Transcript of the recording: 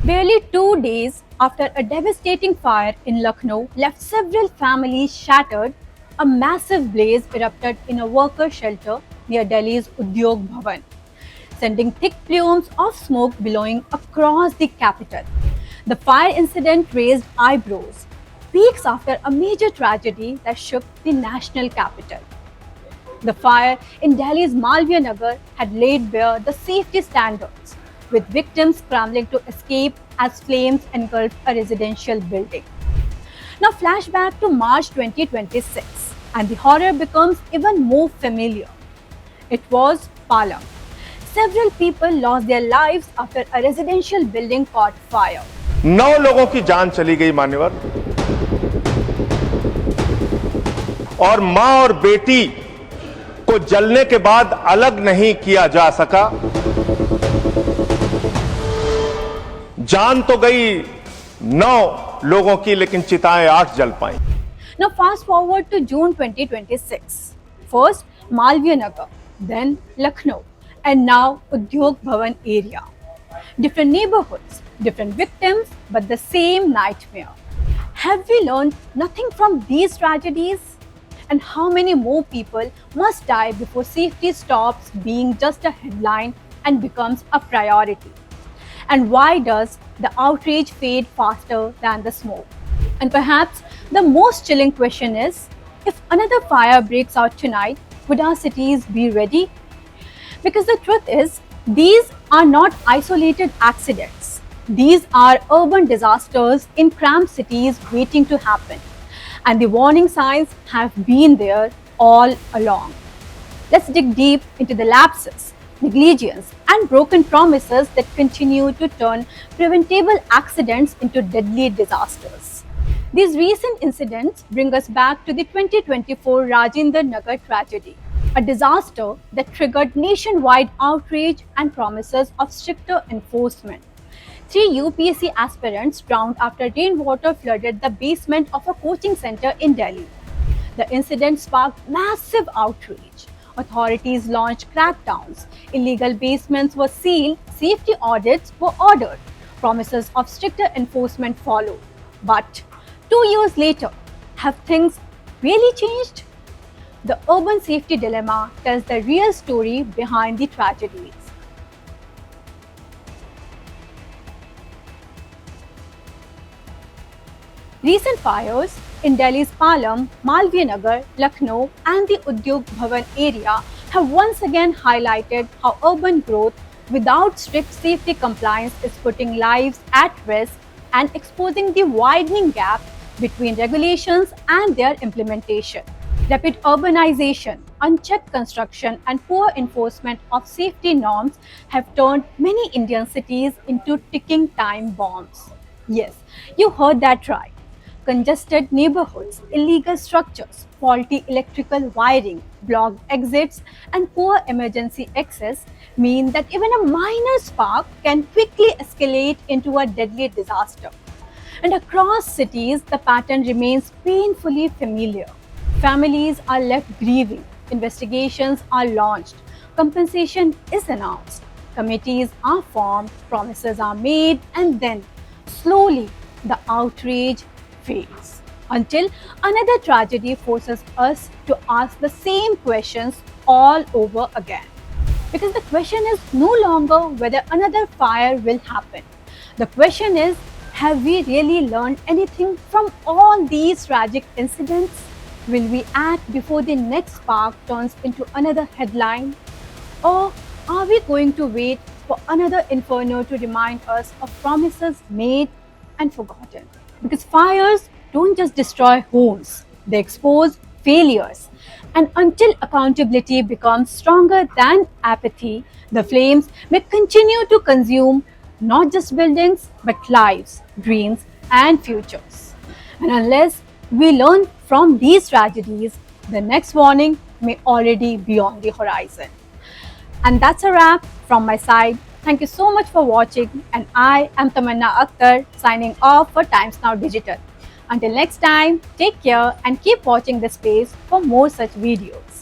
Barely 2 days after a devastating fire in Lucknow left several families shattered, a massive blaze erupted in a worker shelter near Delhi's Udyog Bhavan, sending thick plumes of smoke billowing across the capital. The fire incident raised eyebrows, weeks after a major tragedy that shook the national capital. The fire in Delhi's Malviya Nagar had laid bare the safety standards, with victims scrambling to escape as flames engulfed a residential building. Now, flashback to March 2026, and the horror becomes even more familiar. It was Palam. Several people lost their lives after a residential building caught fire. 9 लोगों की जान चली गई मान्यवर, और मां और बेटी को जलने के बाद अलग नहीं किया जा सका। जान तो गई 9 लोगों की, लेकिन चिताएं 8 जल पाई। Now fast forward to June 2026. First Malviya Nagar, then Lucknow, and now Udyog Bhavan area. Different neighborhoods, different victims, but the same nightmare. Have we learned nothing from these tragedies? And how many more people must die before safety stops being just a headline and becomes a priority? And why does the outrage fade faster than the smoke? And perhaps the most chilling question is, if another fire breaks out tonight, would our cities be ready? Because the truth is, these are not isolated accidents. These are urban disasters in cramped cities waiting to happen. And the warning signs have been there all along. Let's dig deep into the lapses, negligence, and broken promises that continue to turn preventable accidents into deadly disasters. These recent incidents bring us back to the 2024 Rajendra Nagar tragedy, a disaster that triggered nationwide outrage and promises of stricter enforcement. 3 UPSC aspirants drowned after rainwater flooded the basement of a coaching center in Delhi. The incident sparked massive outrage. Authorities launched crackdowns, illegal basements were sealed, safety audits were ordered, promises of stricter enforcement followed. But 2 years later, have things really changed? The urban safety dilemma tells the real story behind the tragedies. Recent fires in Delhi's Palam, Malviya Nagar, Lucknow, and the Udyog Bhavan area have once again highlighted how urban growth without strict safety compliance is putting lives at risk and exposing the widening gap between regulations and their implementation. Rapid urbanization, unchecked construction, and poor enforcement of safety norms have turned many Indian cities into ticking time bombs. Yes, you heard that right. Congested neighborhoods, illegal structures, faulty electrical wiring, blocked exits, and poor emergency access mean that even a minor spark can quickly escalate into a deadly disaster. And across cities, the pattern remains painfully familiar. Families are left grieving, investigations are launched, compensation is announced, committees are formed, promises are made, and then slowly the outrage fades until another tragedy forces us to ask the same questions all over again. Because the question is no longer whether another fire will happen. The question is, have we really learned anything from all these tragic incidents? Will we act before the next spark turns into another headline? Or are we going to wait for another inferno to remind us of promises made and forgotten? Because fires don't just destroy homes, they expose failures. And until accountability becomes stronger than apathy, the flames may continue to consume not just buildings, but lives, dreams, and futures. And unless we learn from these tragedies, the next warning may already be on the horizon. And that's a wrap from my side. Thank you so much for watching, and I am Tamanna Akhtar signing off for Times Now Digital. Until next time, take care and keep watching this space for more such videos.